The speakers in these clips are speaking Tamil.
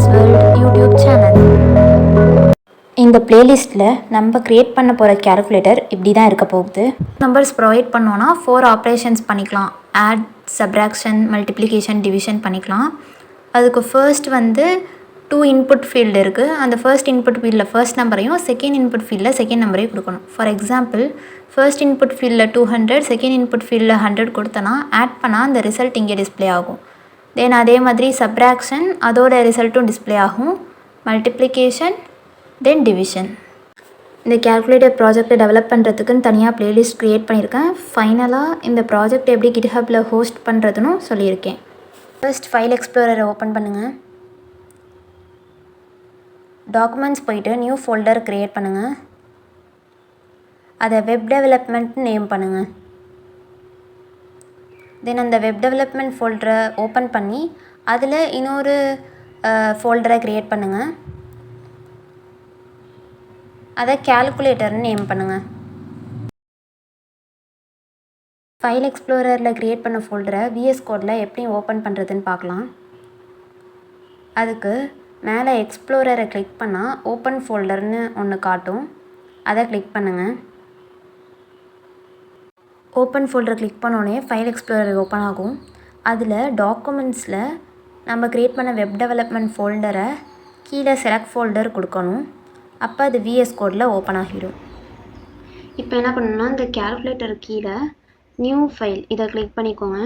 Maths world YouTube channel. இந்த பிளேலிஸ்ட்டில் நம்ம க்ரியேட் பண்ண போகிற கேல்குலேட்டர் இப்படி தான் இருக்க போகுது. நம்பர்ஸ் ப்ரொவைட் பண்ணோன்னா 4 ஆப்ரேஷன்ஸ் பண்ணிக்கலாம். ஆட், சப்ராக்ஷன், மல்டிப்ளிகேஷன், டிவிஷன் பண்ணிக்கலாம். அதுக்கு ஃபர்ஸ்ட் வந்து 2 இன்புட் ஃபீல்டு இருக்குது. அந்த ஃபர்ஸ்ட் இன்புட் ஃபீல்டில் ஃபர்ஸ்ட் நம்பரையும் செகண்ட் இன்புட் ஃபீல்டில் செகண்ட் நம்பரையும் கொடுக்கணும். ஃபார் எக்ஸாம்பிள், ஃபர்ஸ்ட் இன்புட் ஃபீல்டில் 200, செகண்ட் இன்புட் ஃபீல்டில் 100 கொடுத்தனா ஆட் பண்ணால் அந்த ரிசல்ட் இங்கே டிஸ்பிளே ஆகும். தென் அதே மாதிரி சப்ராக்ஷன், அதோட ரிசல்ட்டும் டிஸ்பிளே ஆகும். மல்டிப்ளிகேஷன், தென் டிவிஷன். இந்த கேல்குலேட்டர் ப்ராஜெக்டை டெவலப் பண்ணுறதுக்குன்னு தனியாக ப்ளேலிஸ்ட் க்ரியேட் பண்ணியிருக்கேன். ஃபைனலாக இந்த ப்ராஜெக்ட் எப்படி GitHubல ஹோஸ்ட் பண்ணுறதுன்னு சொல்லியிருக்கேன். ஃபர்ஸ்ட் ஃபைல் எக்ஸ்ப்ளோரரை ஓப்பன் பண்ணுங்கள். டாக்குமெண்ட்ஸ் போயிட்டு நியூ ஃபோல்டர் க்ரியேட் பண்ணுங்கள். அதை வெப் டெவலப்மெண்ட் நேம் பண்ணுங்கள். தென் அந்த வெப் டெவலப்மெண்ட் ஃபோல்டரை ஓப்பன் பண்ணி அதில் இன்னொரு ஃபோல்டரை க்ரியேட் பண்ணுங்கள். அதை கேல்குலேட்டர்னு நேம் பண்ணுங்கள். ஃபைல் எக்ஸ்ப்ளோரரில் க்ரியேட் பண்ண ஃபோல்டரை VS கோடில் எப்படி ஓப்பன் பண்ணுறதுன்னு பார்க்கலாம். அதுக்கு மேலே எக்ஸ்ப்ளோரரை கிளிக் பண்ணால் ஓப்பன் ஃபோல்டர்னு ஒன்று காட்டும். அதை கிளிக் பண்ணுங்கள். ஓப்பன் ஃபோல்டரை கிளிக் பண்ணோடனே ஃபைல் எக்ஸ்ப்ளோரர் ஓப்பன் ஆகும். அதில் டாக்குமெண்ட்ஸில் நம்ம க்ரியேட் பண்ண வெப் டெவலப்மெண்ட் ஃபோல்டரை கீழே செலக்ட் ஃபோல்டர் கொடுக்கணும். அப்போ அது VS கோடில் ஓப்பன் ஆகிடும். இப்போ என்ன பண்ணணும்னா இந்த கேல்குலேட்டர் கீழே நியூ ஃபைல் இதை கிளிக் பண்ணிக்கோங்க.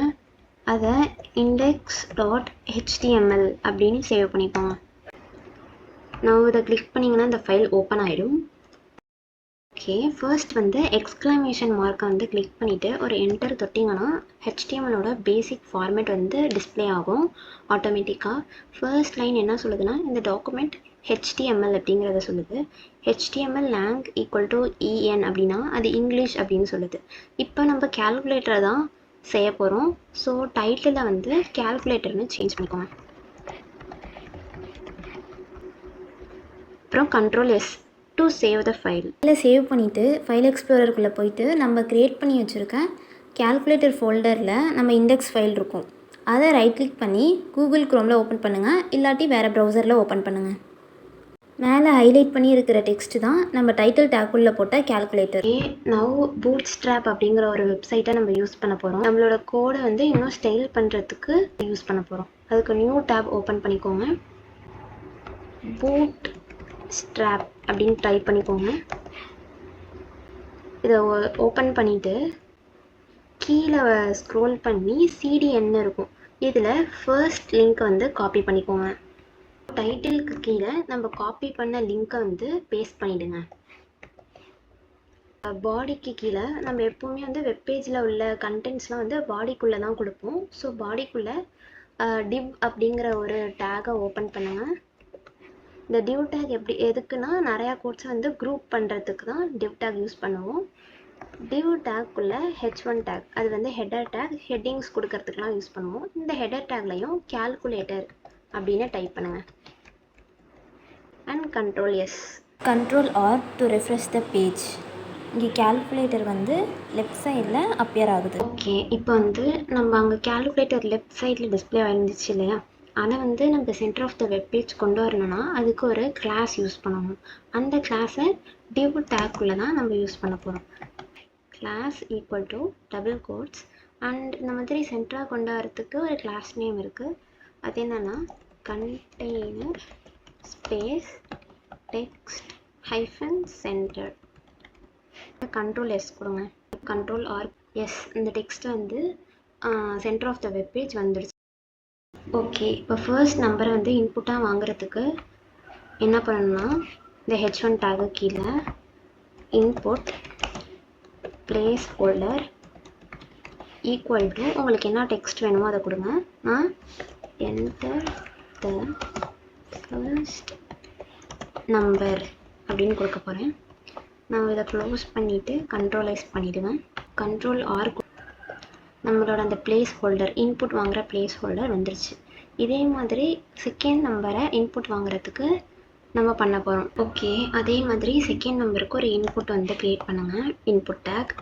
அதை index.html அப்படின்னு சேவ் பண்ணிக்கோங்க. நான் இதை கிளிக் பண்ணிங்கன்னா இந்த ஃபைல் ஓப்பன் ஆகிடும். ஓகே, ஃபர்ஸ்ட் வந்து எக்ஸ்க்ளமேஷன் மார்க்கை வந்து கிளிக் பண்ணிவிட்டு ஒரு என்டர் தொட்டிங்கன்னா HTMLோட பேசிக் ஃபார்மேட் வந்து டிஸ்பிளே ஆகும் ஆட்டோமேட்டிக்காக. ஃபர்ஸ்ட் லைன் என்ன சொல்லுதுன்னா இந்த டாக்குமெண்ட் HTML அப்படிங்கிறத சொல்லுது. HTML lang = EN அப்படின்னா அது இங்கிலீஷ் அப்படின்னு சொல்லுது. இப்போ நம்ம கேல்குலேட்டரை தான் செய்ய போகிறோம். ஸோ டைட்டிலில் வந்து கேல்குலேட்டர்னு சேஞ்ச் பண்ணிக்கோங்க. அப்புறம் Ctrl+S to save the file. இதில் சேவ் பண்ணிவிட்டு ஃபைல் எக்ஸ்ப்ளோரருக்குள்ளே போயிட்டு நம்ம க்ரியேட் பண்ணி வச்சுருக்கேன் கேல்குலேட்டர் ஃபோல்டரில் நம்ம இண்டெக்ஸ் ஃபைல் இருக்கும். அதை ரைட் கிளிக் பண்ணி கூகுள் க்ரோமில் ஓப்பன் பண்ணுங்கள், இல்லாட்டி வேறு ப்ரௌசரில் ஓப்பன் பண்ணுங்கள். மேலே ஹைலைட் பண்ணி இருக்கிற டெக்ஸ்ட்டு தான் நம்ம டைட்டில் டேக்குள்ளே போட்ட கேல்குலேட்டர். நவ் பூட்ஸ்ட்ராப் அப்படிங்கிற ஒரு வெப்சைட்டை நம்ம யூஸ் பண்ண போகிறோம். நம்மளோட கோடை வந்து இன்னும் ஸ்டைல் பண்ணுறதுக்கு யூஸ் பண்ண போகிறோம். அதுக்கு நியூ டேப் ஓப்பன் பண்ணிக்கோங்க. பூட்ஸ்ட்ராப் அப்படின்னு டைப் பண்ணிக்கோங்க. இதை ஓப்பன் பண்ணிவிட்டு கீழே ஸ்க்ரோல் பண்ணி CDN இருக்கும். இதில் ஃபர்ஸ்ட் லிங்க் வந்து காப்பி பண்ணிக்கோங்க. டைட்டிலுக்கு கீழே நம்ம காப்பி பண்ண லிங்க்கை வந்து பேஸ்ட் பண்ணிவிடுங்க. பாடிக்கு கீழே நம்ம எப்போவுமே வந்து வெப்பேஜில் உள்ள கண்டென்ட்ஸ்லாம் வந்து பாடிக்குள்ளே தான் கொடுப்போம். ஸோ பாடிக்குள்ளே div அப்படிங்கிற ஒரு டேகை ஓப்பன் பண்ணுங்கள். இந்த div டேக் எதுக்குன்னா நிறையா கோட்ஸை வந்து குரூப் பண்ணுறதுக்கு தான் div டேக் யூஸ் பண்ணுவோம். div டேக்குள்ளே H1 டேக் அது வந்து ஹெடர் டேக், ஹெட்டிங்ஸ் கொடுக்கறதுக்குலாம் யூஸ் பண்ணுவோம். இந்த ஹெடர் டேக்லையும் கேல்குலேட்டர் அப்படின்னு டைப் பண்ணுங்கள். And Ctrl+S. Ctrl+R to refresh the page. இங்கே கேல்குலேட்டர் வந்து லெஃப்ட் சைடில் அப்பியர் ஆகுது. ஓகே, இப்போ வந்து நம்ம அங்கே கேல்குலேட்டர் லெஃப்ட் சைடில் டிஸ்பிளே ஆகிருந்துச்சு இல்லையா, ஆனால் வந்து நம்ம centre of the web page கொண்டு வரணும்னா அதுக்கு ஒரு கிளாஸ் யூஸ் பண்ணணும். அந்த கிளாஸை div டேக்குள்ளே தான் நம்ம யூஸ் பண்ண போகிறோம். கிளாஸ் டபுள் கோட்ஸ் அண்ட் இந்த மாதிரி சென்டராக கொண்டு வரத்துக்கு ஒரு கிளாஸ் நேம் இருக்குது. அது என்னென்னா container space text -center. Ctrl+S கொடுங்க. Ctrl+R. இந்த டெக்ஸ்ட் வந்து centre of the web page வந்துடுச்சு. ஓகே, இப்போ ஃபர்ஸ்ட் நம்பரை வந்து இன்புட்டாக வாங்குறதுக்கு என்ன பண்ணணும்னா இந்த H1 டேகு கீழே இன்புட் பிளேஸ் ஹோல்டர் = உங்களுக்கு என்ன டெக்ஸ்ட் வேணுமோ அதை கொடுங்க. நான் என்டர் த ஃபர்ஸ்ட் நம்பர் அப்படின்னு கொடுக்க போகிறேன். நான் இதை க்ளோஸ் பண்ணிவிட்டு Ctrl+S பண்ணிவிடுவேன். Ctrl+R. நம்மளோட அந்த பிளேஸ் ஹோல்டர் இன்புட் வாங்குகிற பிளேஸ் ஹோல்டர் வந்துருச்சு. இதே மாதிரி செகண்ட் நம்பரை இன்புட் வாங்குறதுக்கு நம்ம பண்ண போகிறோம். ஓகே, அதே மாதிரி செகண்ட் நம்பருக்கு ஒரு இன்புட் வந்து க்ரியேட் பண்ணுங்கள். Input take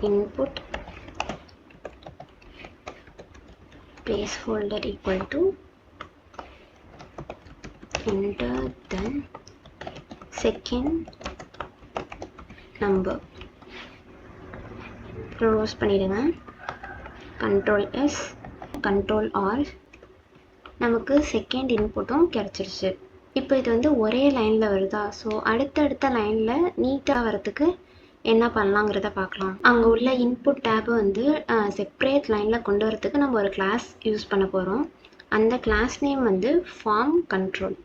input placeholder = enter the second number. Close பண்ணிடுங்க. Control S, Control R. நமக்கு செகண்ட் இன்புட்டும் கிடச்சிருச்சு. இப்போ இது வந்து ஒரே லைனில் வருதா, ஸோ அடுத்தடுத்த லைனில் நீட்டாக வரத்துக்கு என்ன பண்ணலாங்கிறத பார்க்கலாம். அங்கே உள்ள இன்புட் டேபை வந்து செப்பரேட் லைனில் கொண்டு வரத்துக்கு நம்ம ஒரு கிளாஸ் யூஸ் பண்ண போகிறோம். அந்த கிளாஸ் நேம் வந்து ஃபார்ம் கண்ட்ரோல்.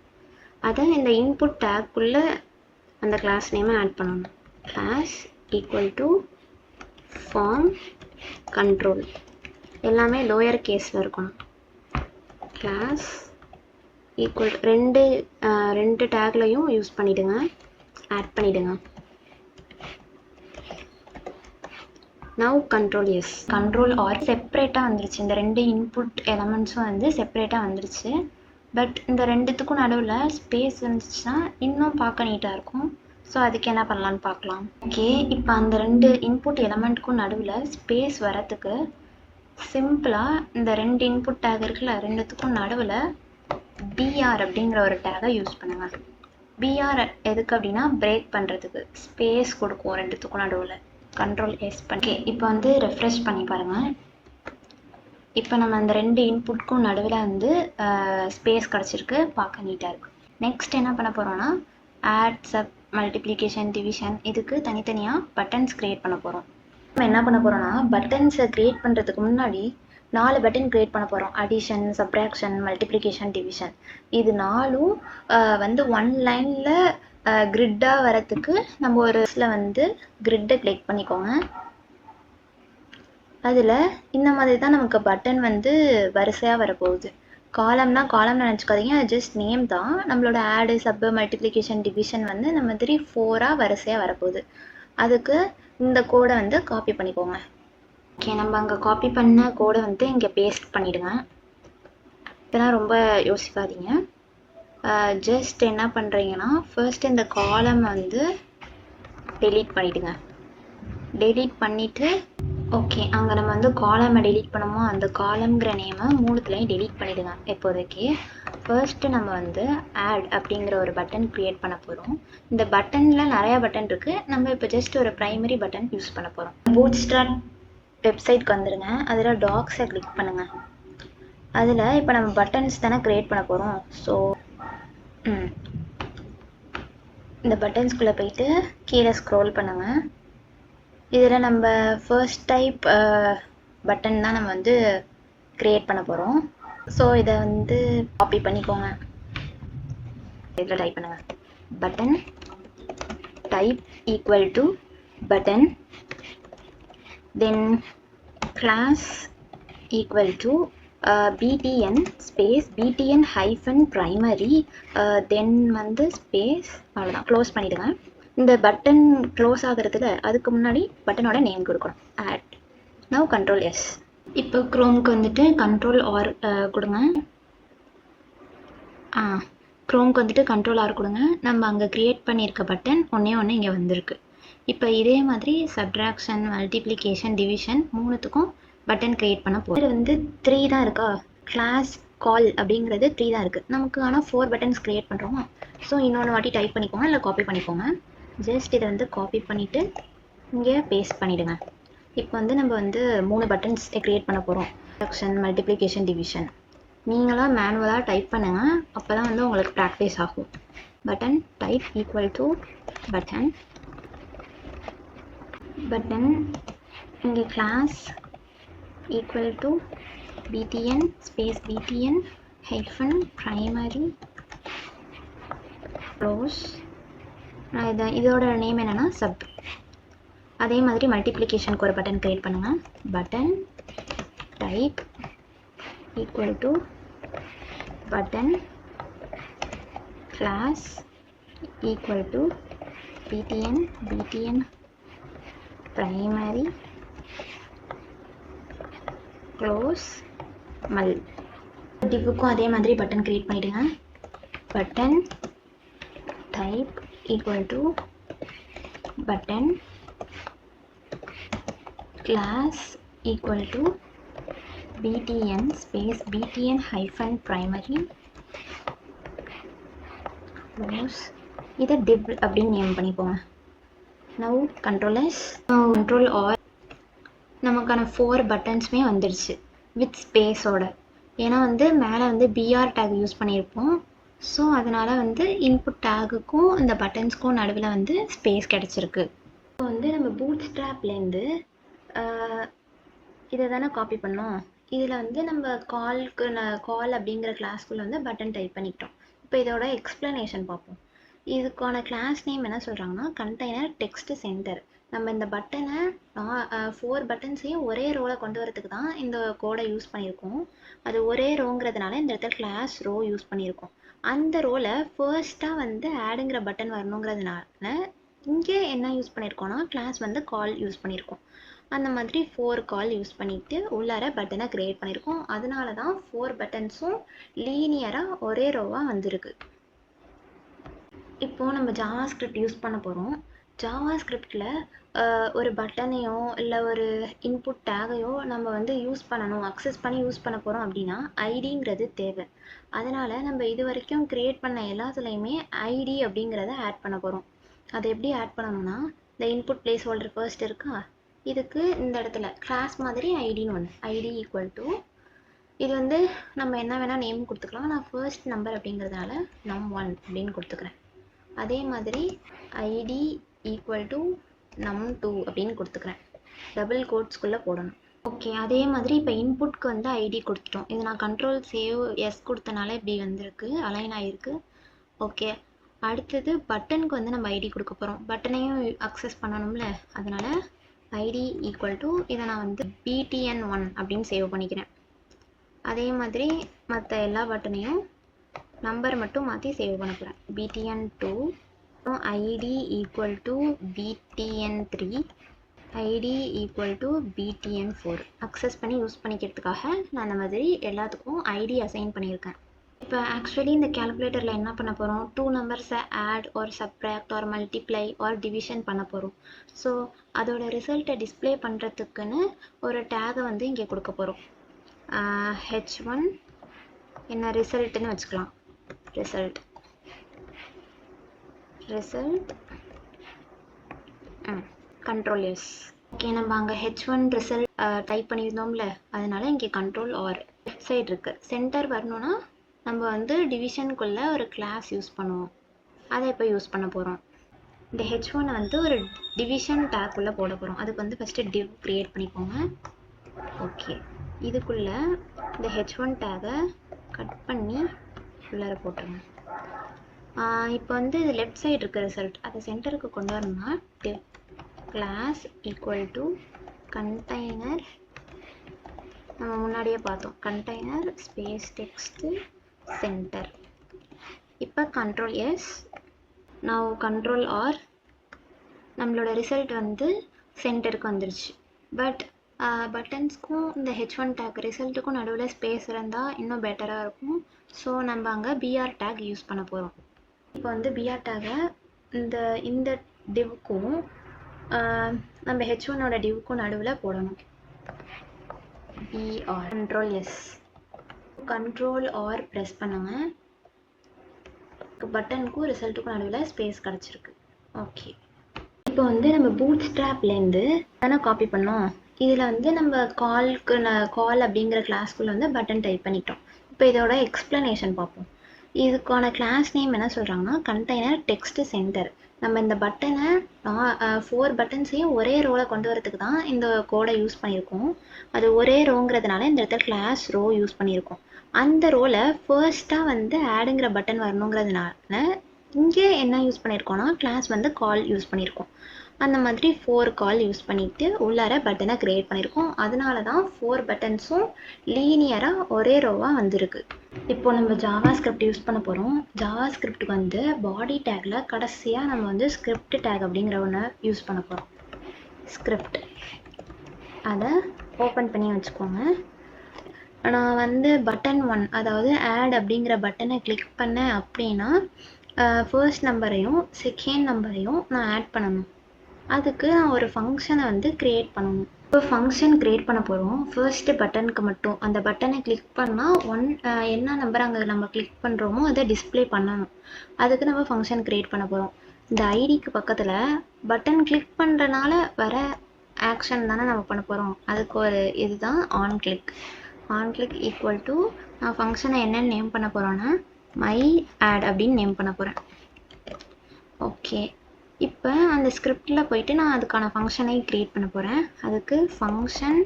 அதை இந்த இன்புட் டேக்குள்ளே அந்த கிளாஸ் நேமை ஆட் பண்ணணும். Class equal to form control. எல்லாமே லோயர் கேஸில் இருக்கணும். கிளாஸ் ஈக்குவல் ரெண்டு டேக்லையும் யூஸ் பண்ணிவிடுங்க, ஆட் பண்ணிவிடுங்க. Now control S, control R செப்பரேட்டாக வந்துருச்சு. இந்த ரெண்டு இன்புட் எலமெண்ட்ஸும் வந்து செப்பரேட்டாக வந்துருச்சு. பட் இந்த ரெண்டுத்துக்கும் நடுவில் ஸ்பேஸ் இருந்துச்சுன்னா இன்னும் பார்க்க நீட்டாக இருக்கும். ஸோ அதுக்கு என்ன பண்ணலான்னு பார்க்கலாம். ஓகே, இப்போ அந்த ரெண்டு இன்புட் எலமெண்ட்டுக்கும் நடுவில் ஸ்பேஸ் வரத்துக்கு சிம்பிளாக இந்த ரெண்டு இன்புட் டேக் இருக்குல்ல, ரெண்டுத்துக்கும் நடுவில் பிஆர் அப்படிங்கிற ஒரு டேகை யூஸ் பண்ணுங்க. பிஆர் எதுக்கு அப்படின்னா பிரேக் பண்ணுறதுக்கு ஸ்பேஸ் கொடுக்கும் ரெண்டுத்துக்கும் நடுவில். கண்ட்ரோல் எஸ் பண்ணி இப்போ வந்து ரெஃப்ரெஷ் பண்ணி பாருங்கள். இப்போ நம்ம அந்த ரெண்டு இன்புட்க்கும் நடுவில் வந்து ஸ்பேஸ் கிடச்சிருக்கு, பார்க்க நீட்டாக இருக்குது. நெக்ஸ்ட் என்ன பண்ண போகிறோன்னா ஆட், சப், மல்டிப்ளிகேஷன், டிவிஷன் இதுக்கு தனித்தனியாக பட்டன்ஸ் க்ரியேட் பண்ண போகிறோம். நம்ம என்ன பண்ண போகிறோன்னா பட்டன்ஸை க்ரியேட் பண்ணுறதுக்கு முன்னாடி 4 பட்டன் க்ரியேட் பண்ண போகிறோம். Addition, subtraction, multiplication, division. இது 4ம் வந்து ஒன் லைனில் கிரிட்டாக வரத்துக்கு நம்ம ஒரு வந்து கிரிட்டை கிளிக் பண்ணிக்கோங்க. அதில் இந்த மாதிரி தான் நமக்கு பட்டன் வந்து வரிசையாக வரப்போகுது. காலம்னா காலம்னு நினச்சிக்காதீங்க, அது ஜஸ்ட் நேம் தான். நம்மளோட ஆடு, சப்பு, மல்டிப்ளிகேஷன், டிவிஷன் வந்து இந்த மாதிரி 4ஆக வரிசையாக வரப்போகுது. அதுக்கு இந்த கோடை வந்து காப்பி பண்ணிக்கோங்க. ஓகே, நம்ம அங்கே காப்பி பண்ண கோடை வந்து இங்கே பேஸ்ட் பண்ணிவிடுங்க. இதெல்லாம் ரொம்ப யோசிக்காதீங்க. ஜஸ்ட் என்ன பண்ணுறீங்கன்னா ஃபர்ஸ்ட் இந்த காலம் வந்து டெலீட் பண்ணிவிடுங்க. டெலீட் பண்ணிவிட்டு ஓகே, அங்கே நம்ம வந்து காலமை டெலீட் பண்ணுமோ அந்த காலம்ங்கிற நேமை 3த்துலையும் டெலீட் பண்ணிவிடுங்க. இப்போதைக்கு ஃபர்ஸ்ட்டு நம்ம வந்து ஆட் அப்படிங்கிற ஒரு பட்டன் க்ரியேட் பண்ண போகிறோம். இந்த பட்டனில் நிறையா பட்டன் இருக்குது. நம்ம இப்போ ஜஸ்ட் ஒரு ப்ரைமரி பட்டன் யூஸ் பண்ண போகிறோம். பூட்ஸ்ட்ராப் வெப்சைட்க்கு வந்துடுங்க. அதில் டாக்ஸை கிளிக் பண்ணுங்கள். அதில் இப்போ நம்ம பட்டன்ஸ் தானே க்ரியேட் பண்ண போகிறோம். ஸோ இந்த பட்டன்ஸ்குள்ளே போயிட்டு கீழே ஸ்க்ரோல் பண்ணுங்கள். இதில் நம்ம ஃபர்ஸ்ட் டைப் பட்டன் தான் நம்ம வந்து க்ரியேட் பண்ண போகிறோம். ஸோ இதை வந்து காப்பி பண்ணிக்கோங்க. இதில் டைப் பண்ணுங்கள் button type equal to button, then class equal to btn space btn hyphen primary, then வந்து ஸ்பேஸ், அவ்வளோதான். க்ளோஸ் பண்ணிவிடுங்க. இந்த பட்டன் க்ளோஸ் ஆகிறதுக்கு அதுக்கு முன்னாடி பட்டனோட நேம் கொடுக்கணும். ஆட். Now control S. இப்போ க்ரோம்க்கு வந்துட்டு கண்ட்ரோல் ஆர் கொடுங்க. க்ரோம்க்கு வந்துட்டு கண்ட்ரோல் ஆர் கொடுங்க. நம்ம அங்கே க்ரியேட் பண்ணியிருக்க பட்டன் ஒன்றே இங்கே வந்திருக்கு. இப்போ இதே மாதிரி சப்ட்ராக்ஷன், மல்டிப்ளிகேஷன், டிவிஷன் 3த்துக்கும் பட்டன் க்ரியேட் பண்ண போகிறோம். இது வந்து 3 தான் இருக்கா, கிளாஸ் கால் அப்படிங்கிறது 3 தான் இருக்குது நமக்கு. ஆனால் 4 பட்டன்ஸ் க்ரியேட் பண்ணுறோம். ஸோ இன்னொன்று வாட்டி டைப் பண்ணிக்கோங்க, இல்லை காப்பி பண்ணிக்கோங்க. ஜஸ்ட் இதை வந்து காப்பி பண்ணிவிட்டு இங்கே பேஸ்ட் பண்ணிவிடுங்க. இப்போ வந்து நம்ம வந்து 3 பட்டன்ஸ் க்ரியேட் பண்ண போகிறோம். Subtraction, multiplication, division. நீங்களாம் மேனுவலாக டைப் பண்ணுங்கள், அப்போ தான் வந்து உங்களுக்கு ப்ராக்டிஸ் ஆகும். Button type equal to button, button இங்கே class equal to btn space btn hyphen primary close. இதோட நேம் என்னென்னா சப். அதே மாதிரி மல்டிப்ளிகேஷனுக்கு ஒரு பட்டன் க்ரியேட் பண்ணுங்கள். Button type equal to button class equal to btn primary close mul. டிப்புக்கும் அதே மாதிரி பட்டன் க்ரியேட் பண்ணிவிடுங்க. Button type equal to button class equal to btn space btn hyphen primary close. இதை div அப்படின்னு நேம் பண்ணிப்போங்க. Now control S, control R. நமக்கான 4 பட்டன்ஸுமே வந்துடுச்சு வித் ஸ்பேஸோட. ஏன்னா வந்து மேலே வந்து பிஆர் டேக் யூஸ் பண்ணியிருப்போம். ஸோ அதனால் வந்து இன்புட் டேகுக்கும் இந்த பட்டன்ஸ்க்கும் நடுவில் வந்து ஸ்பேஸ் கிடச்சிருக்கு. இப்போ வந்து நம்ம பூட் ஸ்ட்ராப்லேருந்து இதை தானே காப்பி பண்ணோம். இதில் வந்து நம்ம கால் அப்படிங்கிற கிளாஸ்க்குள்ளே வந்து பட்டன் டைப் பண்ணிக்கிட்டோம். இப்போ இதோட எக்ஸ்ப்ளனேஷன் பார்ப்போம். இதுக்கான கிளாஸ் நேம் என்ன சொல்கிறாங்கன்னா கண்டெய்னர் டெக்ஸ்ட் சென்டர். நம்ம இந்த பட்டனை 4 பட்டன்ஸையும் ஒரே ரோவில் கொண்டு வரதுக்கு தான் இந்த கோடை யூஸ் பண்ணியிருக்கோம். அது ஒரே ரோங்கிறதுனால இந்த இடத்துல கிளாஸ் ரோ யூஸ் பண்ணியிருக்கோம். அந்த ரோவில் ஃபர்ஸ்ட்டாக வந்து ஆடுங்கிற பட்டன் வரணுங்கிறதுனால இங்கே என்ன யூஸ் பண்ணியிருக்கோம்னா கிளாஸ் வந்து கால் யூஸ் பண்ணியிருக்கோம். அந்த மாதிரி 4 கால் யூஸ் பண்ணிவிட்டு உள்ளார பட்டனை க்ரியேட் பண்ணியிருக்கோம். அதனால தான் 4 பட்டன்ஸும் லீனியராக ஒரே ரோவாக வந்திருக்கு. இப்போது நம்ம ஜாவா ஸ்கிரிப்ட் யூஸ் பண்ண போகிறோம். ஜாவா ஸ்கிரிப்டில் ஒரு பட்டனையோ இல்லை ஒரு இன்புட் டேகையோ நம்ம வந்து யூஸ் பண்ணணும், அக்சஸ் பண்ணி யூஸ் பண்ண போகிறோம் அப்படின்னா ஐடிங்கிறது தேவை. அதனால் நம்ம இது வரைக்கும் க்ரியேட் பண்ண எல்லாத்துலேயுமே ஐடி அப்படிங்கிறத ஆட் பண்ண போகிறோம். அதை எப்படி ஆட் பண்ணணும்னா இந்த இன்புட் பிளேஸ் ஹோல்டர் ஃபர்ஸ்ட் இருக்கா, இதுக்கு இந்த இடத்துல கிளாஸ் மாதிரி ஐடின்னு ஒன்று, ஐடி ஈக்குவல் டு இது வந்து நம்ம என்ன வேணால் நேம் கொடுத்துக்கலாம். நான் ஃபர்ஸ்ட் நம்பர் அப்படிங்கிறதுனால num1 அப்படின்னு கொடுத்துக்கிறேன். அதே மாதிரி ஐடி ஈக்குவல் டு num2 அப்படின்னு கொடுத்துக்கிறேன். டபுள் கோட்ஸ்குள்ளே போடணும். ஓகே, அதே மாதிரி இப்போ இன்புட்க்கு வந்து ஐடி கொடுத்துட்டோம். இது நான் கண்ட்ரோல் சேவ் எஸ் கொடுத்தனால இப்படி வந்திருக்கு, அலைன் ஆகிருக்கு. ஓகே, அடுத்தது பட்டனுக்கு வந்து நம்ம ஐடி கொடுக்க போகிறோம். பட்டனையும் அக்சஸ் பண்ணணும்ல, அதனால் ஐடி ஈக்குவல் டு இதை நான் வந்து btn1 அப்படின்னு சேவ் பண்ணிக்கிறேன். அதே மாதிரி மற்ற எல்லா பட்டனையும் நம்பர் மட்டும் மாற்றி சேவ் பண்ண போகிறேன். btn2 ID equal to btn3 ID equal to btn4 access பண்ணி யூஸ் பண்ணிக்கிறதுக்காக நான் அந்த மாதிரி எல்லாத்துக்கும் ஐடி அசைன் பண்ணியிருக்கேன். இப்போ ஆக்சுவலி இந்த கேல்குலேட்டரில் என்ன பண்ண போகிறோம், 2 நம்பர்ஸை add or subtract or multiply or division பண்ண போகிறோம். ஸோ அதோட ரிசல்ட்டை டிஸ்பிளே பண்ணுறதுக்குன்னு ஒரு டேகை வந்து இங்கே கொடுக்க போகிறோம். h1 என்ன ரிசல்ட்டுன்னு வச்சுக்கலாம். Result control S. ஓகே, நம்ம அங்கே h1 ரிசல்ட் டைப் பண்ணியிருந்தோம்ல, அதனால இங்கே கண்ட்ரோல் ஆர். லெஃப்ட் சைடு இருக்குது. சென்டர் வரணும்னா நம்ம வந்து டிவிஷனுக்குள்ளே ஒரு கிளாஸ் யூஸ் பண்ணுவோம், அதை இப்போ யூஸ் பண்ண போகிறோம். இந்த h1 வந்து ஒரு டிவிஷன் டேக்குள்ளே போட போகிறோம். அதுக்கு வந்து ஃபஸ்ட்டு div க்ரியேட் பண்ணிக்கோங்க. ஓகே, இதுக்குள்ளே இந்த h1 டேகை கட் பண்ணி உள்ளார போட்டுருங்க. இப்போ வந்து இது லெஃப்ட் சைடு இருக்க ரிசல்ட் அதை சென்டருக்கு கொண்டு வரணும்னா div class equal to container, நம்ம முன்னாடியே பார்த்தோம், கண்டெய்னர் ஸ்பேஸ் டெக்ஸ்ட்டு சென்டர். இப்போ கண்ட்ரோல் எஸ், நான் கண்ட்ரோல் ஆர். நம்மளோட ரிசல்ட் வந்து சென்டருக்கு வந்துருச்சு. பட் பட்டன்ஸ்க்கும் இந்த h1 டேக் ரிசல்ட்டுக்கும் நடுவில் ஸ்பேஸ் இருந்தால் இன்னும் பெட்டராக இருக்கும். ஸோ நம்ம அங்கே பிஆர் டேக் யூஸ் பண்ண போகிறோம். இப்போ வந்து பிஆர் டேகை இந்த டிவ்க்கும் நம்ம h1ஓட டிவ்க்கும் நடுவில் போடணும். BR control S, control R press பண்ணுங்க. பட்டனுக்கும் ரிசல்ட்டுக்கும் நடுவில் ஸ்பேஸ் கிடச்சிருக்கு. ஓகே, இப்போ வந்து நம்ம பூட் ஸ்ட்ராப்லேருந்து தானே காப்பி பண்ணோம். இதில் வந்து நம்ம கால் அப்படிங்கிற கிளாஸ்க்குள்ளே வந்து பட்டன் டைப் பண்ணிட்டோம். இப்போ இதோட எக்ஸ்ப்ளனேஷன் பார்ப்போம். இதுக்கான கிளாஸ் நேம் என்ன சொல்கிறாங்கன்னா கண்டெய்னர் டெக்ஸ்ட் சென்டர். நம்ம இந்த பட்டனை 4 பட்டன்ஸையும் ஒரே ரோவில் கொண்டு வரதுக்கு தான் இந்த கோடை யூஸ் பண்ணியிருக்கோம். அது ஒரே ரோங்கிறதுனால இந்த இடத்துல கிளாஸ் ரோ யூஸ் பண்ணியிருக்கோம். அந்த ரோவில் ஃபர்ஸ்ட்டாக வந்து ஆடுங்கிற பட்டன் வரணுங்கிறதுனால இங்கே என்ன யூஸ் பண்ணியிருக்கோம்னா கிளாஸ் வந்து கால் யூஸ் பண்ணியிருக்கோம். அந்த மாதிரி 4 கால் யூஸ் பண்ணிவிட்டு உள்ளார பட்டனை க்ரியேட் பண்ணியிருக்கோம். அதனால தான் 4 பட்டன்ஸும் லீனியராக ஒரே ரோவாக வந்திருக்கு. இப்போ நம்ம ஜாவா ஸ்கிரிப்ட் யூஸ் பண்ண போகிறோம். ஜாவா ஸ்கிரிப்டுக்கு வந்து பாடி டேக்கில் கடைசியாக நம்ம வந்து ஸ்கிரிப்ட் டேக் அப்படிங்கிற ஒன்று யூஸ் பண்ண போகிறோம். ஸ்கிரிப்ட் அதை ஓப்பன் பண்ணி வச்சுக்கோங்க. நான் வந்து பட்டன் 1 அதாவது ஆட் அப்படிங்கிற பட்டனை கிளிக் பண்ணேன் அப்படின்னா ஃபர்ஸ்ட் நம்பரையும் செகண்ட் நம்பரையும் நான் ஆட் பண்ணணும். அதுக்கு நான் ஒரு ஃபங்க்ஷனை வந்து க்ரியேட் பண்ணணும். இப்போ ஃபங்க்ஷன் கிரியேட் பண்ண போகிறோம். ஃபர்ஸ்ட் பட்டனுக்கு மட்டும் அந்த பட்டனை கிளிக் பண்ணால் என்ன நம்பர் அங்கே நம்ம கிளிக் பண்ணுறோமோ அதை டிஸ்பிளே பண்ணணும். அதுக்கு நம்ம ஃபங்க்ஷன் கிரியேட் பண்ண போகிறோம். இந்த ஐடிக்கு பக்கத்தில் பட்டன் கிளிக் பண்ணுறனால வர ஆக்ஷன் தானே நம்ம பண்ண போகிறோம். அதுக்கு ஒரு இதுதான் ஆன் கிளிக் ஈக்குவல் டு நான் ஃபங்க்ஷனை என்னென்னு நேம் பண்ண போகிறோன்னா மை ஆட் அப்படின்னு நேம் பண்ண போகிறேன். ஓகே, இப்போ அந்த ஸ்கிரிப்டில் போயிட்டு நான் அதுக்கான ஃபங்க்ஷனை க்ரியேட் பண்ண போகிறேன். அதுக்கு ஃபங்க்ஷன்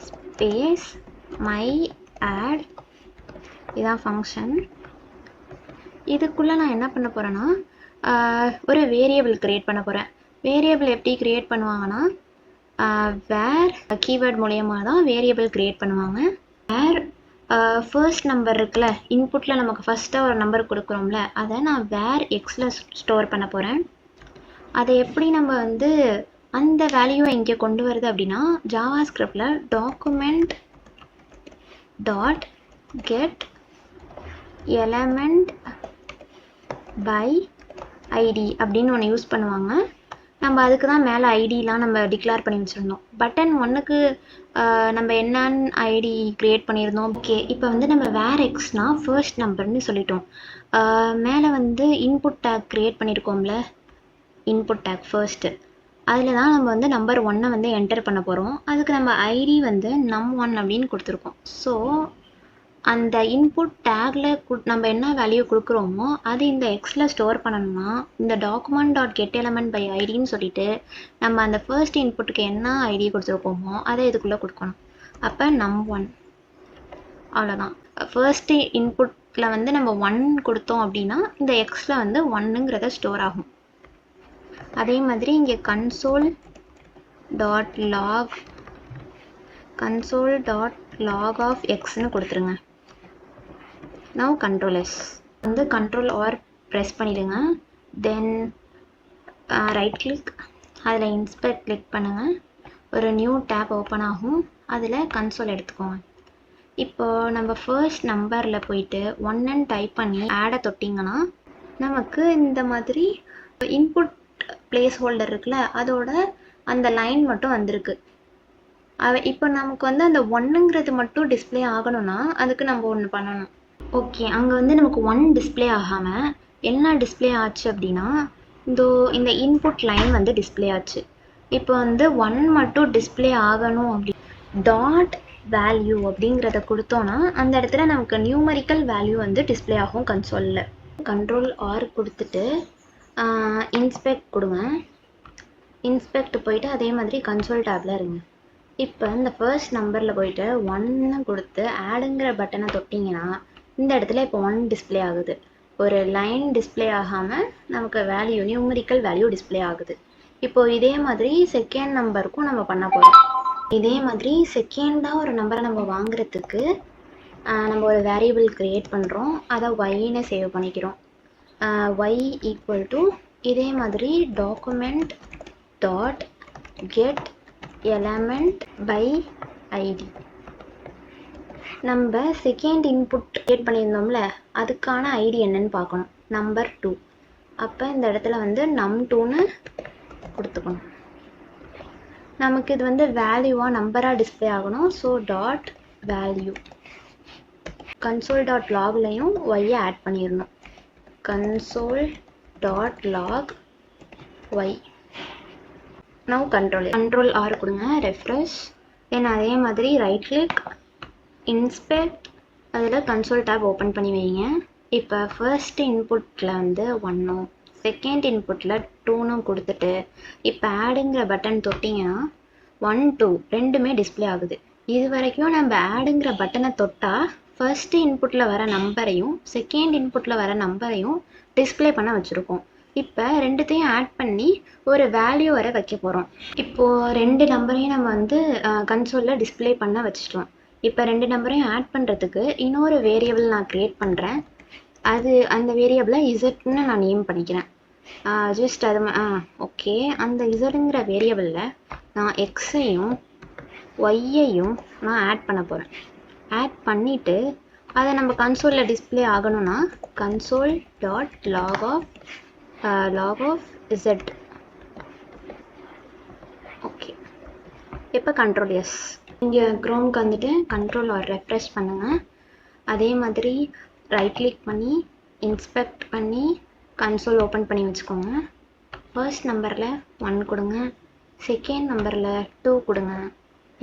ஸ்பேஸ் மை ஆட் இதான் ஃபங்க்ஷன். இதுக்குள்ளே நான் என்ன பண்ண போகிறேன்னா ஒரு வேரியபிள் க்ரியேட் பண்ண போகிறேன். வேரியபிள் எப்படி க்ரியேட் பண்ணுவாங்கன்னா வேர் கீவேர்ட் மூலயமா தான் வேரியபிள் க்ரியேட் பண்ணுவாங்க. வேர் ஃபர்ஸ்ட் நம்பர் இருக்குல்ல, இன்புட்டில் நமக்கு ஃபஸ்ட்டாக ஒரு நம்பர் கொடுக்குறோம்ல, அதை நான் வேர் எக்ஸில் ஸ்டோர் பண்ண போகிறேன். அதை எப்படி நம்ம வந்து அந்த வேல்யூவை இங்கே கொண்டு வருது அப்படின்னா ஜாவா ஸ்கிரிப்டில் document dot get element by ID அப்படின்னு ஒன்று யூஸ் பண்ணுவாங்க. நம்ம அதுக்கு தான் மேலே ஐடிலாம் நம்ம டிக்ளேர் பண்ணி வச்சுருந்தோம். பட்டன் 1க்கு நம்ம என்னன்னு ஐடி க்ரியேட் பண்ணியிருந்தோம். ஓகே, இப்போ வந்து நம்ம வேர் எக்ஸ்னா ஃபர்ஸ்ட் நம்பர்னு சொல்லிட்டோம். மேலே வந்து இன்புட் டேக் க்ரியேட் பண்ணியிருக்கோம்ல, இன்புட் டேக் ஃபர்ஸ்ட்டு, அதில் தான் நம்ம வந்து நம்பர் 1 வந்து என்டர் பண்ண போகிறோம். அதுக்கு நம்ம ஐடி வந்து num1 அப்படின்னு கொடுத்துருக்கோம். ஸோ அந்த இன்புட் டேக்கில் நம்ம என்ன வேல்யூ கொடுக்குறோமோ அது இந்த எக்ஸில் ஸ்டோர் பண்ணணும்னா இந்த document dot get element by ஐடின்னு சொல்லிட்டு நம்ம அந்த ஃபர்ஸ்ட் இன்புட்டுக்கு என்ன ஐடி கொடுத்துருக்கோமோ அதை இதுக்குள்ளே கொடுக்கணும். அப்போ num1 அவ்வளோதான். ஃபர்ஸ்ட் இன்புட்டில் வந்து நம்ம 1 கொடுத்தோம் அப்படின்னா இந்த எக்ஸில் வந்து 1ங்கிறத ஸ்டோர் ஆகும். அதே மாதிரி இங்கே கன்சோல் டாட் லாக் ஆஃப் எக்ஸ்னு கொடுத்துருங்க. நவ் கண்ட்ரோல் எஸ் வந்து கண்ட்ரோல் ஆர் ப்ரெஸ் பண்ணிவிடுங்க. தென் ரைட் கிளிக், அதில் இன்ஸ்பெக்ட் கிளிக் பண்ணுங்கள். ஒரு நியூ டேப் ஓப்பன் ஆகும். அதில் கன்சோல் எடுத்துக்கோங்க. இப்போது நம்ம ஃபர்ஸ்ட் நம்பரில் போயிட்டு 1ன்னு டைப் பண்ணி ஆடை தொட்டிங்கன்னா நமக்கு இந்த மாதிரி இன்புட் பிளேஸ் ஹோல்டர் இருக்குல்ல, அதோட அந்த லைன் மட்டும் வந்திருக்கு. இப்போ நமக்கு வந்து அந்த 1ங்கிறது மட்டும் டிஸ்பிளே ஆகணும்னா அதுக்கு நம்ம ஒன்று பண்ணணும். ஓகே, அங்கே வந்து நமக்கு 1 டிஸ்பிளே ஆகாமல் என்ன டிஸ்பிளே ஆச்சு அப்படின்னா இந்த இன்புட் லைன் வந்து டிஸ்பிளே ஆச்சு. இப்போ வந்து 1 மட்டும் டிஸ்பிளே ஆகணும் அப்படி டாட் வேல்யூ அப்படிங்கிறத கொடுத்தோன்னா அந்த இடத்துல நமக்கு நியூமரிக்கல் வேல்யூ வந்து டிஸ்பிளே ஆகும் கன்சோலில். கண்ட்ரோல் ஆர் கொடுத்துட்டு இன்ஸ்பெக்ட் கொடுங்க. இன்ஸ்பெக்ட் போயிட்டு அதே மாதிரி கன்சோல் டேப்பில் இருங்க. இப்போ இந்த ஃபர்ஸ்ட் நம்பரில் போயிட்டு 1 கொடுத்து ஆடுங்கிற பட்டனை தொட்டிங்கன்னா இந்த இடத்துல இப்போ 1 டிஸ்பிளே ஆகுது. ஒரு லைன் டிஸ்பிளே ஆகாமல் நமக்கு வேல்யூ நியூமரிக்கல் வேல்யூ டிஸ்பிளே ஆகுது. இப்போது இதே மாதிரி செகண்ட் நம்பருக்கும் நம்ம பண்ண போகிறோம். இதே மாதிரி செகண்டாக ஒரு நம்பரை நம்ம வாங்குறதுக்கு நம்ம ஒரு வேரியபிள் க்ரியேட் பண்ணுறோம். அதை ஒய்ன்னு சேவ் பண்ணிக்கிறோம். ஒய் ஈக்குவல் டு இதே மாதிரி document dot get element by ID. நம்ம செகண்ட் இன்புட் க்ரியேட் பண்ணியிருந்தோம்ல, அதுக்கான ஐடி என்னன்னு பார்க்கணும். நம்பர் 2. அப்போ இந்த இடத்துல வந்து num2ன்னு கொடுத்துக்கணும். நமக்கு இது வந்து வேல்யூவாக நம்பராக டிஸ்பிளே ஆகணும். So dot value console dot லாக்லையும் ஒய்யை ஆட் பண்ணிடணும். Console dot log y. Now control R கொடுங்க, ரெஃப்ரெஷ். தென் அதே மாதிரி ரைட் கிளிக், இன்ஸ்பெக்ட், அதில் கன்சோல் டேப் ஓப்பன் பண்ணி வைங்க. இப்போ ஃபர்ஸ்ட் இன்புட்டில் வந்து 1ம் செகண்ட் இன்புட்டில் 2ன்னு கொடுத்துட்டு இப்போ ஆடுங்கிற பட்டன் தொட்டிங்கன்னா 1, 2 ரெண்டுமே டிஸ்பிளே ஆகுது. இது வரைக்கும் நம்ம ஆடுங்கிற பட்டனை தொட்டால் ஃபர்ஸ்ட் இன்புட்டில் வர நம்பரையும் செகண்ட் இன்புட்டில் வர நம்பரையும் டிஸ்பிளே பண்ண வச்சுருக்கோம். இப்போ ரெண்டுத்தையும் ஆட் பண்ணி ஒரு வேல்யூ வர வைக்க போகிறோம். இப்போது 2 நம்பரையும் நம்ம வந்து கன்சோலில் டிஸ்பிளே பண்ண வச்சிட்டோம். இப்போ 2 நம்பரையும் ஆட் பண்ணுறதுக்கு இன்னொரு வேரியபிள் நான் க்ரியேட் பண்ணுறேன். அந்த வேரியபிளை இசட்னு நான் நேம் பண்ணிக்கிறேன். ஜஸ்ட் அது ஓகே. அந்த இசடுங்கிற வேரியபிளில் நான் எக்ஸையும் ஒய்யையும் நான் ஆட் பண்ண போகிறேன். ஆட் பண்ணிவிட்டு அதை நம்ம கன்சோலில் டிஸ்பிளே ஆகணும்னா console dot log of Z. Okay, இப்போ கண்ட்ரோல் எஸ். இங்கே க்ரோம்க்கு வந்துட்டு கண்ட்ரோல் ஆர் ரெஃப்ரெஷ் பண்ணுங்கள். அதே மாதிரி ரைட் கிளிக் பண்ணி இன்ஸ்பெக்ட் பண்ணி கன்சோல் ஓப்பன் பண்ணி வச்சுக்கோங்க. ஃபர்ஸ்ட் நம்பரில் 1 கொடுங்க, செகண்ட் நம்பரில் 2 கொடுங்க.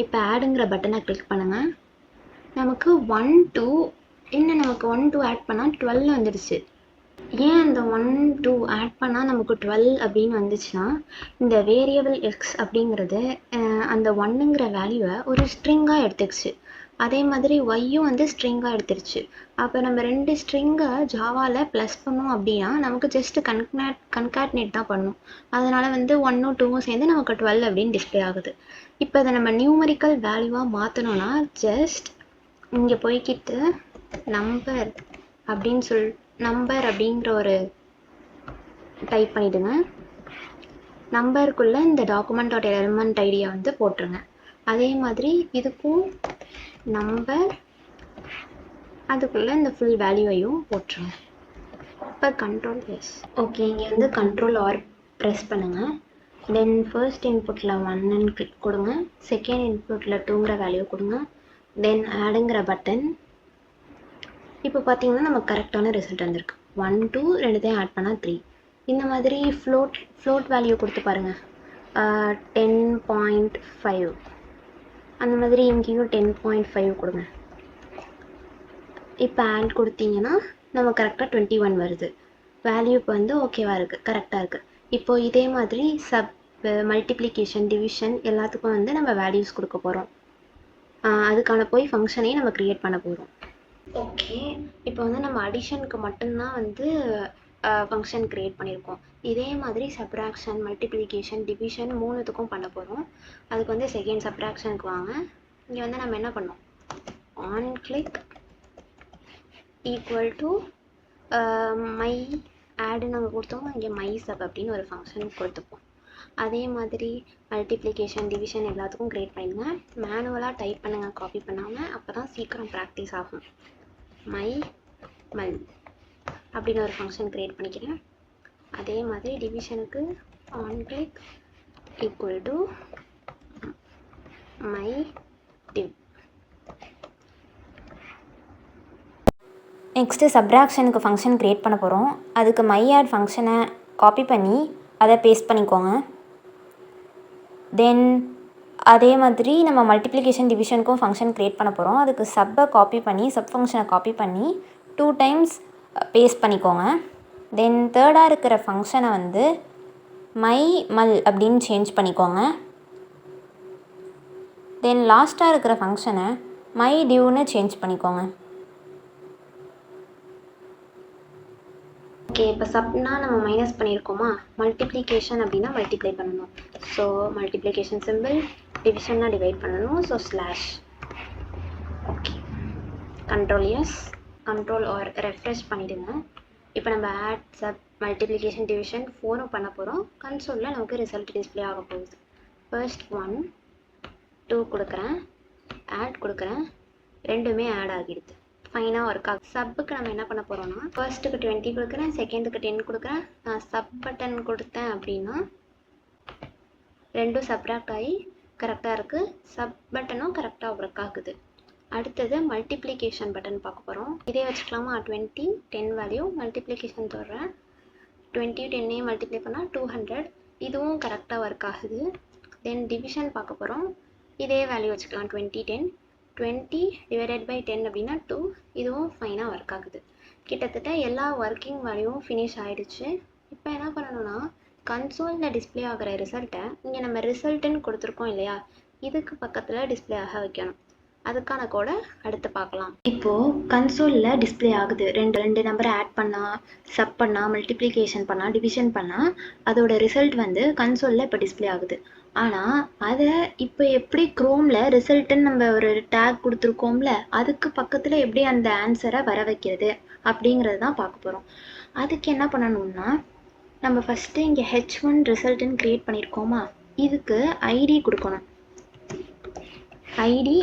இப்போ ஆடுங்கிற பட்டனை கிளிக் பண்ணுங்கள். நமக்கு 1 2 இன்னும் நமக்கு 1 2 ஆட் பண்ணால் 12 வந்துடுச்சு. ஏன் அந்த 1 2 ஆட் பண்ணால் நமக்கு 12 அப்படின்னு வந்துச்சுன்னா, இந்த வேரியபிள் எக்ஸ் அப்படிங்கிறது அந்த 1ங்கிற வேல்யூவை ஒரு ஸ்ட்ரிங்காக எடுத்துக்கிச்சு. அதே மாதிரி ஒய்யும் வந்து ஸ்ட்ரிங்காக எடுத்துருச்சு. அப்போ நம்ம 2 ஸ்ட்ரிங்கை ஜாவாவில் ப்ளஸ் பண்ணோம் அப்படின்னா நமக்கு ஜஸ்ட் கன்காட்னேட் தான் பண்ணும். அதனால் வந்து 1ம் 2ம் சேர்ந்து நமக்கு 12 அப்படின்னு டிஸ்பிளே ஆகுது. இப்போ அதை நம்ம நியூமரிக்கல் வேல்யூவாக மாற்றணும்னா ஜஸ்ட் இங்கே போய்கிட்டு நம்பர் அப்படிங்கிற ஒரு டைப் பண்ணிவிடுங்க. நம்பருக்குள்ளே இந்த டாக்குமெண்ட்டோட எலிமெண்ட் ஐடியை வந்து போட்டுருங்க. அதே மாதிரி இதுக்கும் நம்பர், அதுக்குள்ளே இந்த ஃபுல் வேல்யூவையும் போட்டுருங்க. இப்போ கண்ட்ரோல் எஸ். ஓகே, இங்கே வந்து கண்ட்ரோல் ஆர் ப்ரெஸ் பண்ணுங்கள். தென் ஃபர்ஸ்ட் இன்புட்டில் 1ன்னு கிளிக் கொடுங்க, செகண்ட் இன்புட்டில் 2ங்கிற வேல்யூ கொடுங்க, தென் ஆடுங்கிற பட்டன். இப்போ பார்த்தீங்கன்னா நமக்கு கரெக்டான ரிசல்ட் வந்திருக்கு. 1 2 ரெண்டுத்தையும் ஆட் பண்ணால் 3. இந்த மாதிரி ஃப்ளோட் வேல்யூ கொடுத்து பாருங்கள். 10.5 அந்த மாதிரி இங்கேயும் 10.5 கொடுங்க. இப்போ ஆட் கொடுத்தீங்கன்னா நம்ம கரெக்டாக 21 வருது. வேல்யூ இப்போ வந்து ஓகேவாக இருக்குது, கரெக்டாக இருக்குது. இப்போது இதே மாதிரி மல்டிப்ளிகேஷன், டிவிஷன் எல்லாத்துக்கும் வந்து நம்ம வேல்யூஸ் கொடுக்க போகிறோம். அதுக்கான ஃபங்க்ஷனையும் நம்ம க்ரியேட் பண்ண போகிறோம். ஓகே, இப்போ வந்து நம்ம அடிஷனுக்கு மட்டும்தான் வந்து ஃபங்க்ஷன் க்ரியேட் பண்ணியிருக்கோம். இதே மாதிரி சப்ராக்ஷன், மல்டிப்ளிகேஷன், டிவிஷன் 3த்துக்கும் பண்ண போகிறோம். அதுக்கு வந்து செகண்ட் சப்ராக்ஷனுக்கு வாங்க. இங்கே வந்து நம்ம என்ன பண்ணோம், on click equal to my ஆடு நாங்கள் கொடுத்தோம். இங்கே மை சப் அப்படின்னு ஒரு ஃபங்க்ஷன் கொடுத்துப்போம். அதே மாதிரி மல்டிப்ளிகேஷன், டிவிஷன் எல்லாத்துக்கும் க்ரியேட் பண்ணிடுங்க. மேனுவலாக டைப் பண்ணுங்கள், காப்பி பண்ணாமல். அப்போ தான் சீக்கிரம் ப்ராக்டிஸ் ஆகும். மை மல் அப்படின்னு ஒரு ஃபங்க்ஷன் க்ரியேட் பண்ணிக்கிறேன். அதே மாதிரி டிவிஷனுக்கு on click equal to my div. Next சப்ராக்ஷனுக்கு ஃபங்க்ஷன் க்ரியேட் பண்ண போகிறோம். அதுக்கு மை ஆட் ஃபங்க்ஷனை காப்பி பண்ணி அதை பேஸ்ட் பண்ணிக்கோங்க. தென் அதே மாதிரி நம்ம மல்டிப்ளிகேஷன், டிவிஷனுக்கும் ஃபங்க்ஷன் க்ரியேட் பண்ண போகிறோம். அதுக்கு சப்பை காப்பி பண்ணி, சப் ஃபங்க்ஷனை காப்பி பண்ணி 2 டைம்ஸ் பேஸ்ட் பண்ணிக்கோங்க. தென் தேர்டாக இருக்கிற ஃபங்க்ஷனை வந்து மை மல் அப்படின்னு சேஞ்ச் பண்ணிக்கோங்க. தென் லாஸ்ட்டாக இருக்கிற ஃபங்க்ஷனை மை டிவ்னு சேஞ்ச் பண்ணிக்கோங்க. ஓகே, இப்போ சப்னா நம்ம மைனஸ் பண்ணியிருக்கோமா, மல்டிப்ளிகேஷன் அப்படின்னா மல்டிப்ளை பண்ணணும். ஸோ மல்டிப்ளிகேஷன் சிம்பிள், டிவிஷன்னா டிவைட் பண்ணணும். So slash. Okay, control S, control R refresh பண்ணிவிடுங்க. இப்போ நம்ம ஆட், சப், மல்டிப்ளிகேஷன், டிவிஷன் 4ம் பண்ண போகிறோம். கன்சோலில் நமக்கு ரிசல்ட் டிஸ்பிளே ஆக போகுது. ஃபர்ஸ்ட் 1 2 கொடுக்குறேன், ஆட் கொடுக்குறேன், ரெண்டுமே ஆட் ஆகிடுது. ஃபைனாக ஒர்க் ஆகும். சப்புக்கு நம்ம என்ன பண்ண போகிறோம்னா, ஃபர்ஸ்ட்டுக்கு 20 கொடுக்குறேன், செகண்டுக்கு 10 கொடுக்குறேன். நான் சப் பட்டன் கொடுத்தேன் அப்படின்னா ரெண்டும் சப்ராக்ட் ஆகி கரெக்டாக இருக்குது. சப் பட்டனும் கரெக்டாக ஒர்க் ஆகுது. அடுத்தது மல்டிப்ளிகேஷன் பட்டன் பார்க்க போகிறோம். இதே வச்சுக்கலாமா, 20 10 வேல்யூ மல்டிப்ளிகேஷன் தோடுறேன். 20 10 மல்டிப்ளை பண்ணால் 200. இதுவும் கரெக்டாக ஒர்க் ஆகுது. தென் டிவிஷன் பார்க்க போகிறோம். இதே வேல்யூ வச்சுக்கலாம், 20 10 20 டிவைடட் பை 10 அப்படின்னா 2. இதுவும் ஃபைனாக ஒர்க் ஆகுது. கிட்டத்தட்ட எல்லா ஒர்க்கிங் வேல்யூவும் ஃபினிஷ் ஆகிடுச்சு. இப்போ என்ன பண்ணணும்னா, கன்சோலில் டிஸ்பிளே ஆகிற ரிசல்ட்டை இங்கே நம்ம ரிசல்ட்டுன்னு கொடுத்துருக்கோம் இல்லையா, இதுக்கு பக்கத்தில் டிஸ்பிளே ஆக வைக்கணும். அதுக்கான கோடை அடுத்து பார்க்கலாம். இப்போது கன்சோலில் டிஸ்பிளே ஆகுது. ரெண்டு நம்பரை ஆட் பண்ணால், சப் பண்ணால், மல்டிப்ளிகேஷன் பண்ணால், டிவிஷன் பண்ணால் அதோட ரிசல்ட் வந்து கன்சோலில் இப்போ டிஸ்பிளே ஆகுது. ஆனால் அதை இப்போ எப்படி க்ரோமில் ரிசல்ட்டுன்னு நம்ம ஒரு டேக் கொடுத்துருக்கோம்ல, அதுக்கு பக்கத்தில் எப்படி அந்த ஆன்சரை வர வைக்கிறது அப்படிங்கிறது தான் பார்க்க போகிறோம். அதுக்கு என்ன பண்ணணும்னா, நம்ம ஃபஸ்ட்டு இங்கே H1 ரிசல்ட்டுன்னு க்ரியேட் பண்ணியிருக்கோமா, இதுக்கு ஐடி கொடுக்கணும். ஐடி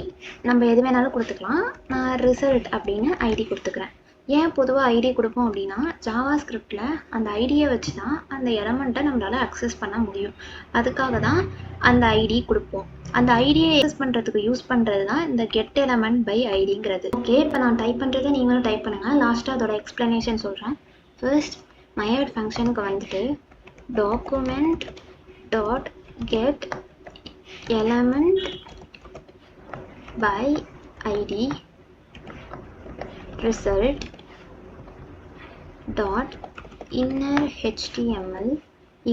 நம்ம எது வேணாலும் கொடுத்துக்கலாம். நான் ரிசல்ட் அப்படின்னு ஐடி கொடுத்துக்கிறேன். ஏன் பொதுவாக ஐடி கொடுப்போம் அப்படின்னா ஜாவா ஸ்கிரிப்டில் அந்த ஐடியை வச்சு தான் அந்த எலமெண்ட்டை நம்மளால் அக்சஸ் பண்ண முடியும். அதுக்காக தான் அந்த ஐடி கொடுப்போம். அந்த ஐடியை அக்சஸ் பண்ணுறதுக்கு யூஸ் பண்ணுறது தான் இந்த கெட் எலமெண்ட் பை ஐடிங்கிறது. ஓகே, இப்போ நான் டைப் பண்ணுறதை நீங்களும் டைப் பண்ணுங்கள். லாஸ்ட்டாக அதோட எக்ஸ்ப்ளனேஷன் சொல்கிறேன். ஃபர்ஸ்ட் மைஆட் ஃபங்க்ஷனுக்கு வந்துட்டு document dot get element by ID result dot inner html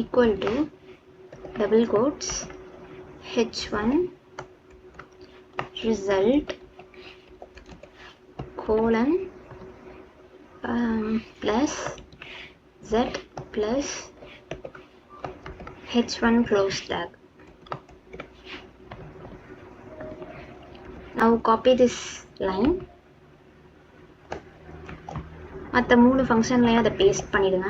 equal to double quotes h1 result colon plus z plus h1 close tag. Now copy this line. மற்ற 3 ஃபங்க்ஷன்லையும் அதை பேஸ்ட் பண்ணிடுங்க.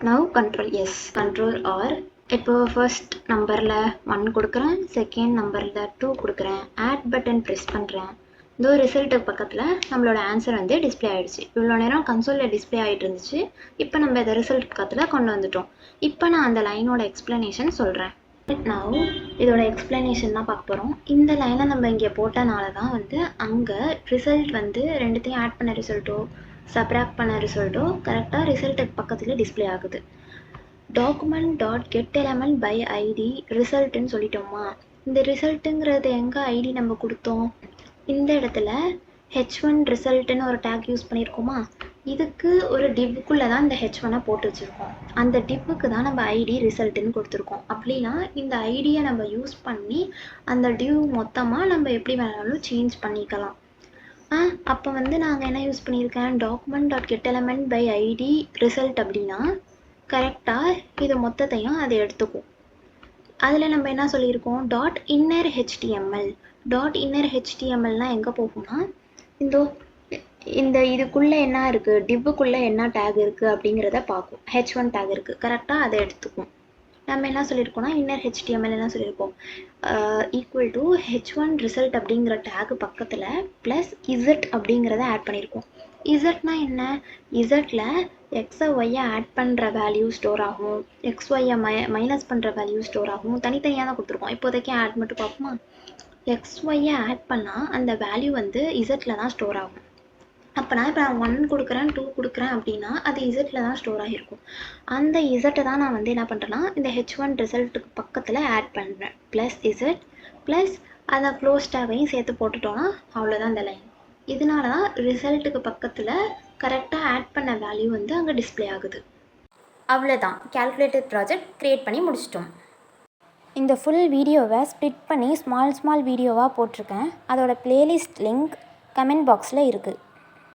Now control R. இப்போ ஃபர்ஸ்ட் நம்பரில் 1 கொடுக்குறேன், செகண்ட் நம்பரில் 2 கொடுக்குறேன், ஆட் பட்டன் ப்ரெஸ் பண்ணுறேன். இதோ ரிசல்ட்டுக்கு பக்கத்தில் நம்மளோட ஆன்சர் வந்து டிஸ்பிளே ஆகிடுச்சு. இவ்வளோ நேரம் கன்சோலில் டிஸ்பிளே ஆகிட்டு இருந்துச்சு. இப்போ நம்ம இதை ரிசல்ட் பக்கத்தில் கொண்டு வந்துட்டோம். இப்போ நான் அந்த லைனோட எக்ஸ்ப்ளனேஷன் சொல்கிறேன். நவ் இதோட எக்ஸ்ப்ளனேஷன் தான் பார்க்க போகிறோம். இந்த லைனை நம்ம இங்கே போட்டனால தான் வந்து அங்கே ரிசல்ட் வந்து ரெண்டுத்தையும் ஆட் பண்ண ரிசல்ட்டோ சப்ராக்ட் பண்ண ரிசல்ட்டோ கரெக்டாக ரிசல்ட்டுக்கு பக்கத்தில் டிஸ்பிளே ஆகுது. Document dot get element by ID ரிசல்ட்டுன்னு சொல்லிட்டோமா. இந்த ரிசல்ட்டுங்கிறது எங்கே ஐடி நம்ம கொடுத்தோம், இந்த இடத்துல h1 ரிசல்ட்டுன்னு ஒரு டேக் யூஸ் பண்ணியிருக்கோமா. இதுக்கு ஒரு டிவ்வுக்குள்ளே தான் இந்த h1-ஐ போட்டு வச்சுருக்கோம். அந்த டிவ்வுக்கு தான் நம்ம ஐடி ரிசல்ட்டுன்னு கொடுத்துருக்கோம். அப்படின்னா இந்த ஐடியை நம்ம யூஸ் பண்ணி அந்த டிவ் மொத்தமாக நம்ம எப்படி வேணாலும் சேஞ்ச் பண்ணிக்கலாம். அப்போ வந்து நாங்கள் என்ன யூஸ் பண்ணியிருக்கேன், document dot get element by ID result அப்படின்னா கரெக்டாக இது மொத்தத்தையும் அதை எடுத்துக்கும். அதில் நம்ம என்ன சொல்லியிருக்கோம், dot inner HTML. Dot inner ஹெச்டிஎம்எல்னால் எங்கே போகும்னா இந்த இதுக்குள்ளே என்ன இருக்குது, டிவ்வுக்குள்ளே என்ன டேக் இருக்குது அப்படிங்கிறத பார்க்கும். h1 டேக் இருக்குது, கரெக்டாக அதை எடுத்துக்கும். நம்ம என்ன சொல்லியிருக்கோம்னா இன்னர் ஹெச்டிஎம்எல் என்ன சொல்லியிருக்கோம், ஈக்குவல் டு h1 ரிசல்ட் அப்படிங்கிற டேக்கு பக்கத்தில் ப்ளஸ் இசட் அப்படிங்கிறத ஆட் பண்ணியிருக்கோம். இசட்னா என்ன, இசட்டில் எக்ஸை ஒய்யை ஆட் பண்ணுற வேல்யூ ஸ்டோர் ஆகும், எக்ஸ் ஒய்யை மைனஸ் பண்ணுற வேல்யூ ஸ்டோர் ஆகும். தனித்தனியாக தான் கொடுத்துருக்கோம். இப்போதைக்கு ஆட் மட்டும் பார்ப்போமா. எக்ஸ் ஒய்யை ஆட் பண்ணால் அந்த வேல்யூ வந்து இசட்டில் தான் ஸ்டோர் ஆகும். அப்போனா இப்போ நான் 1 கொடுக்குறேன் 2 கொடுக்குறேன் அப்படின்னா அது இசட்டில் தான் ஸ்டோர் ஆகிருக்கும். அந்த இசட்டை தான் நான் வந்து என்ன பண்ணுறேன்னா இந்த h1 ரிசல்ட்டுக்கு பக்கத்தில் ஆட் பண்ணுறேன். ப்ளஸ் இசட் ப்ளஸ் அதை க்ளோஸ் டேகையும் சேர்த்து போட்டுட்டோன்னா அவ்வளோதான் இந்த லைன். இதனால தான் ரிசல்ட்டுக்கு பக்கத்தில் கரெக்டாக ஆட் பண்ண வேல்யூ வந்து அங்கே டிஸ்பிளே ஆகுது. அவ்வளோதான், கால்குலேட்டர் ப்ராஜெக்ட் க்ரியேட் பண்ணி முடிச்சிட்டோம். இந்த ஃபுல் வீடியோவை ஸ்ப்ளிட் பண்ணி ஸ்மால் வீடியோவாக போட்டிருக்கேன். அதோட பிளேலிஸ்ட் லிங்க் கமெண்ட் பாக்ஸில் இருக்குது.